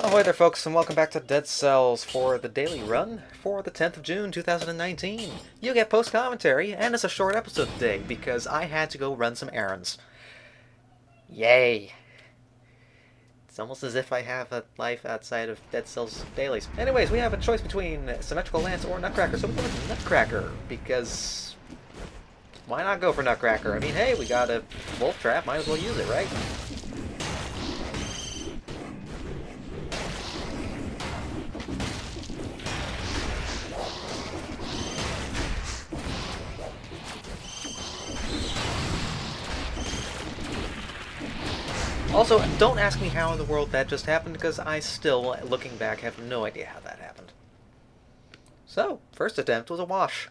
Ahoy there, folks, and welcome back to Dead Cells for the daily run for the 10th of June, 2019. You get post-commentary, and it's a short episode today because I had to go run some errands. Yay. It's almost as if I have a life outside of Dead Cells dailies. Anyways, we have a choice between Symmetrical Lance or Nutcracker, so we go with Nutcracker, because why not go for Nutcracker? I mean, hey, we got a wolf trap, might as well use it, right? Also, don't ask me how in the world that just happened, because I still, looking back, have no idea how that happened. So, first attempt was a wash.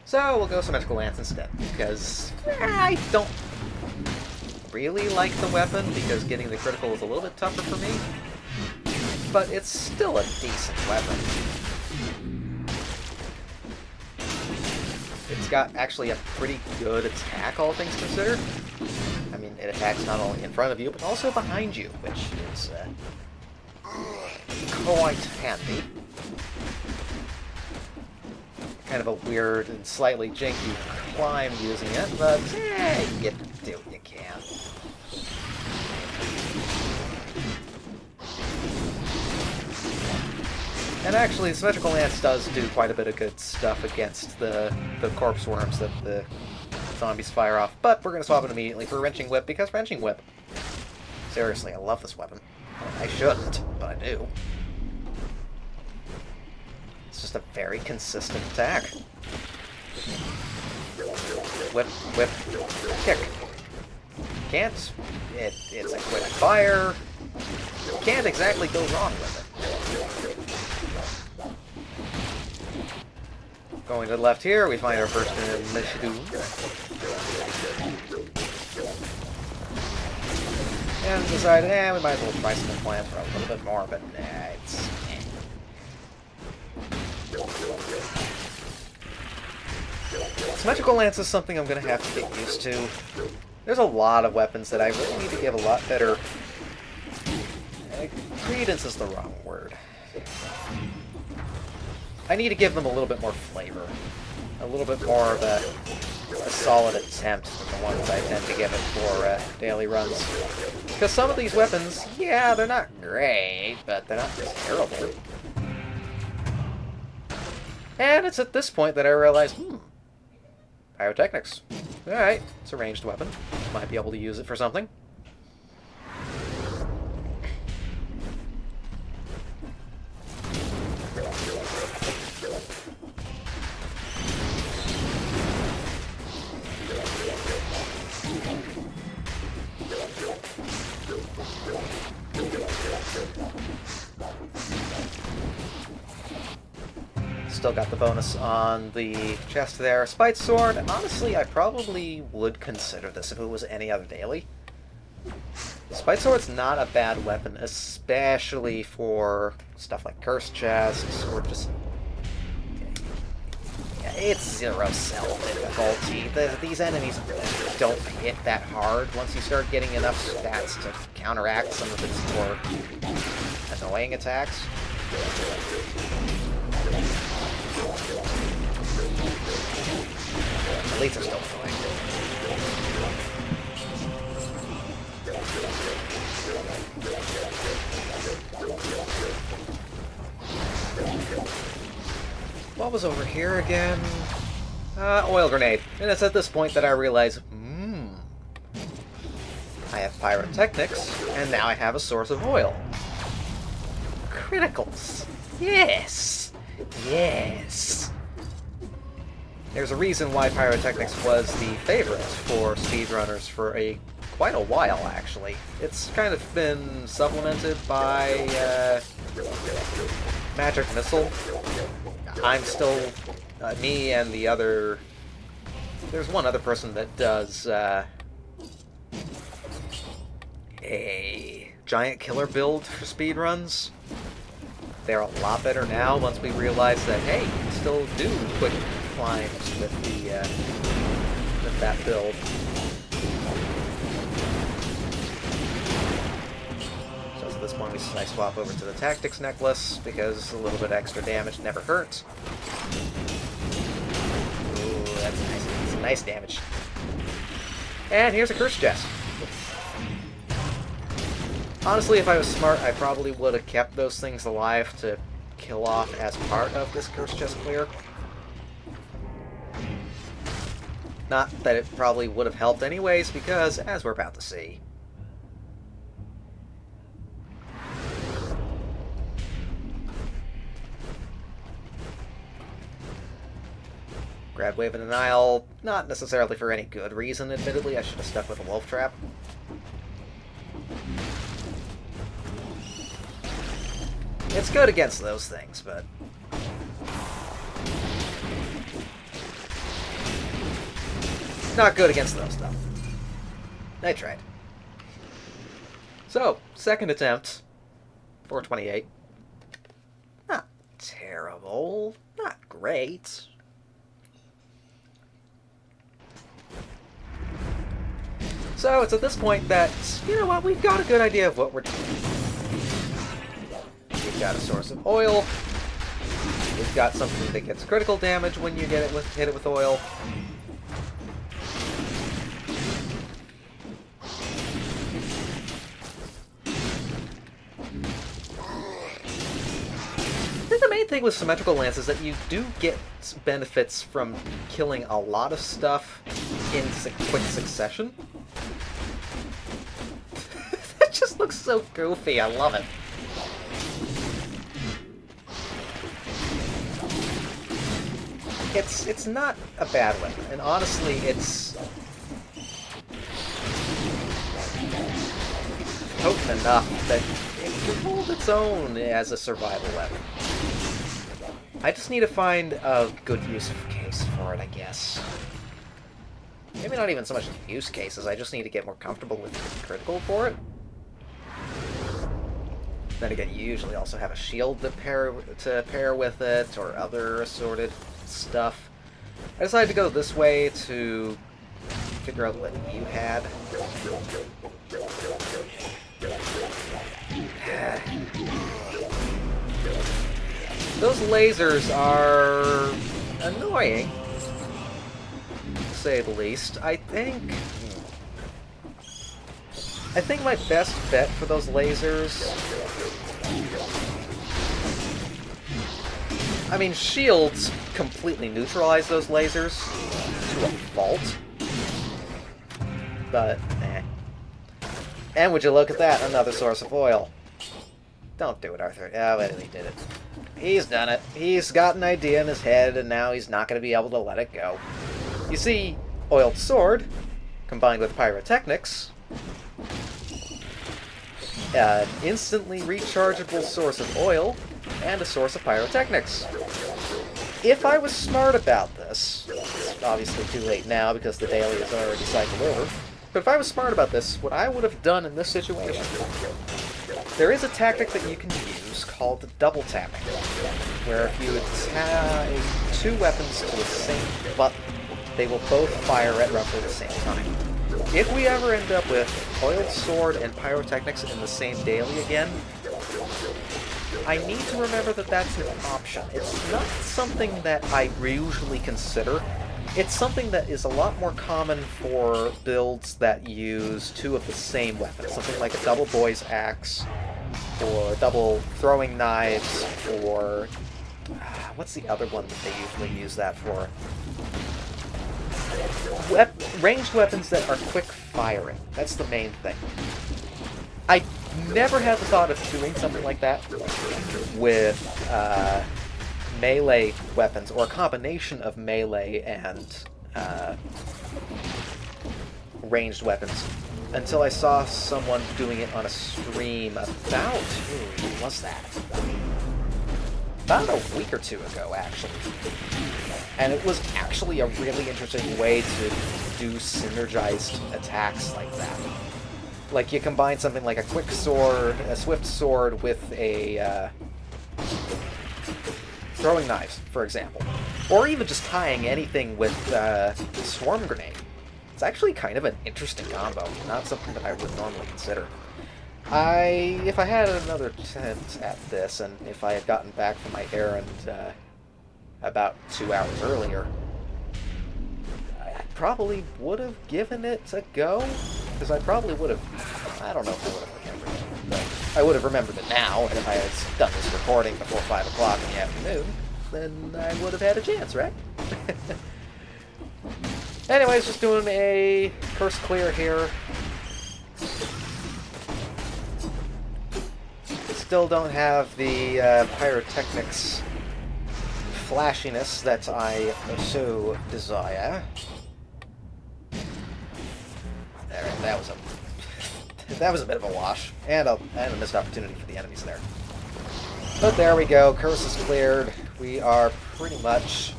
So, we'll go Symmetrical Lance instead, because I don't really like the weapon, because getting the critical is a little bit tougher for me. But it's still a decent weapon. It's got actually a pretty good attack, all things considered. I mean, it attacks not only in front of you, but also behind you, which is quite handy. Kind of a weird and slightly janky climb using it, but you do what you can. And actually, Symmetrical Lance does do quite a bit of good stuff against the corpse worms that the zombies fire off, but we're going to swap it immediately for Wrenching Whip, because Wrenching Whip... Seriously, I love this weapon. I shouldn't, but I do. It's just a very consistent attack. Whip, whip, kick. Can't... It's a quick fire. Can't exactly go wrong with it. Going to the left here, we find our first initiative. And decided, we might as well try some implants for a little bit more, but it's... Symmetrical Lance is something I'm going to have to get used to. There's a lot of weapons that I really need to give a lot better... credence is the wrong word. I need to give them a little bit more flavor. A little bit more of a solid attempt than the ones I tend to give it for daily runs. Because some of these weapons, yeah, they're not great, but they're not terrible. And it's at this point that I realize, pyrotechnics. Alright, it's a ranged weapon. Might be able to use it for something. Still got the bonus on the chest there. Spite Sword, honestly, I probably would consider this if it was any other daily. Spite Sword's not a bad weapon, especially for stuff like Cursed Chests, or just... Yeah, it's zero-cell difficulty. These enemies don't hit that hard once you start getting enough stats to counteract some of its more annoying attacks. Elites are still annoying. What was over here again? Oil grenade. And it's at this point that I realize, I have pyrotechnics, and now I have a source of oil. Criticals. Yes! Yes! There's a reason why pyrotechnics was the favorite for speedrunners for quite a while, actually. It's kind of been supplemented by Magic Missile. I'm still... me and the other... There's one other person that does a giant killer build for speedruns. They're a lot better now once we realize that, hey, you can still do quick climbs with the with that build. at this point I swap over to the Tactics Necklace, because a little bit extra damage never hurts. Ooh, that's nice. That's nice damage. And here's a Curse Chest. Honestly, if I was smart, I probably would have kept those things alive to kill off as part of this Curse Chest clear. Not that it probably would have helped anyways, because, as we're about to see... Grab Wave of Denial, not necessarily for any good reason, admittedly. I should have stuck with a Wolf Trap. It's good against those things, but... not good against those, though. I tried. So, second attempt. 428. Not terrible. Not great. So, it's at this point that, you know what, we've got a good idea of what we're doing. We've got a source of oil. We've got something that gets critical damage when you hit it with oil. The main thing with symmetrical lance is that you do get benefits from killing a lot of stuff in quick succession. That just looks so goofy. I love it. It's not a bad weapon, and honestly, it's potent enough that it can hold its own as a survival weapon. I just need to find a good use case for it, I guess. Maybe not even so much use cases, I just need to get more comfortable with critical for it. Then again, you usually also have a shield to pair with it, or other assorted stuff. I decided to go this way to figure out what you had. Those lasers are annoying, to say the least. I think my best bet for those lasers... I mean, shields completely neutralize those lasers to a fault. But, eh. And would you look at that, another source of oil. Don't do it, Arthur. Oh, well, he did it. He's done it. He's got an idea in his head, and now he's not going to be able to let it go. You see, Oiled Sword, combined with Pyrotechnics, an instantly rechargeable source of oil, and a source of Pyrotechnics. If I was smart about this, it's obviously too late now because the daily is already cycled over, but if I was smart about this, what I would have done in this situation, there is a tactic that you can use called double tapping, where if you tie two weapons to the same button, they will both fire at roughly the same time. If we ever end up with Oiled Sword and Pyrotechnics in the same daily again, I need to remember that that's an option. It's not something that I usually consider. It's something that is a lot more common for builds that use two of the same weapons. Something like a double Boy's Axe, or double throwing knives, or... what's the other one that they usually use that for? Ranged weapons that are quick firing. That's the main thing. I never had the thought of doing something like that with melee weapons, or a combination of melee and ranged weapons, until I saw someone doing it on a stream about... when was that? About a week or two ago, actually. And it was actually a really interesting way to do synergized attacks like that. Like, you combine something like a quick sword, a swift sword, with a throwing knives, for example. Or even just tying anything with swarm grenade. It's actually kind of an interesting combo, not something that I would normally consider. If I had another attempt at this, and if I had gotten back from my errand about 2 hours earlier, I probably would have given it a go, because I probably would have, I don't know if I would have remembered it, but I would have remembered it now, and if I had done this recording before 5 o'clock in the afternoon, then I would have had a chance, right? Anyways, just doing a curse clear here. Still don't have the pyrotechnics flashiness that I so desire. There, that was a bit of a wash, and a missed opportunity for the enemies there. But there we go. Curse is cleared. We are pretty much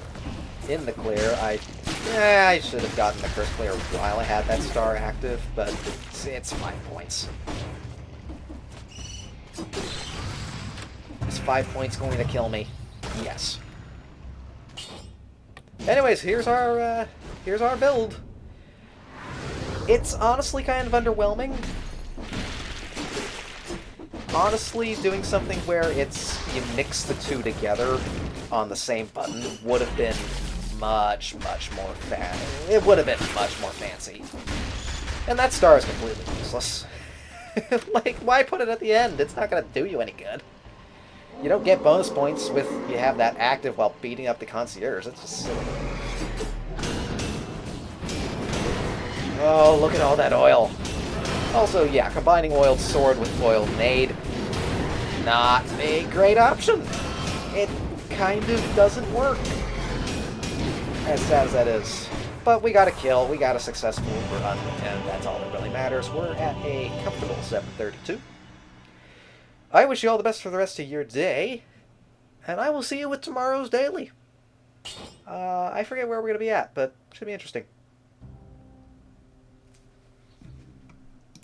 in the clear. I should have gotten the curse clear while I had that star active, but it's 5 points. Is 5 points going to kill me? Yes. Anyways, here's our build. It's honestly kind of underwhelming. Honestly, doing something where you mix the two together on the same button would have been much more it would have been much more fancy. And that star is completely useless. Like, why put it at the end? It's not going to do you any good. You don't get bonus points if you have that active while beating up the concierge. It's just silly. Oh, look at all that oil. Also, yeah, combining oiled sword with oiled nade, not a great option. It kind of doesn't work. As sad as that is. But we got a kill, we got a successful run, and that's all that really matters. We're at a comfortable 732. I wish you all the best for the rest of your day, and I will see you with tomorrow's daily. I forget where we're going to be at, but it should be interesting.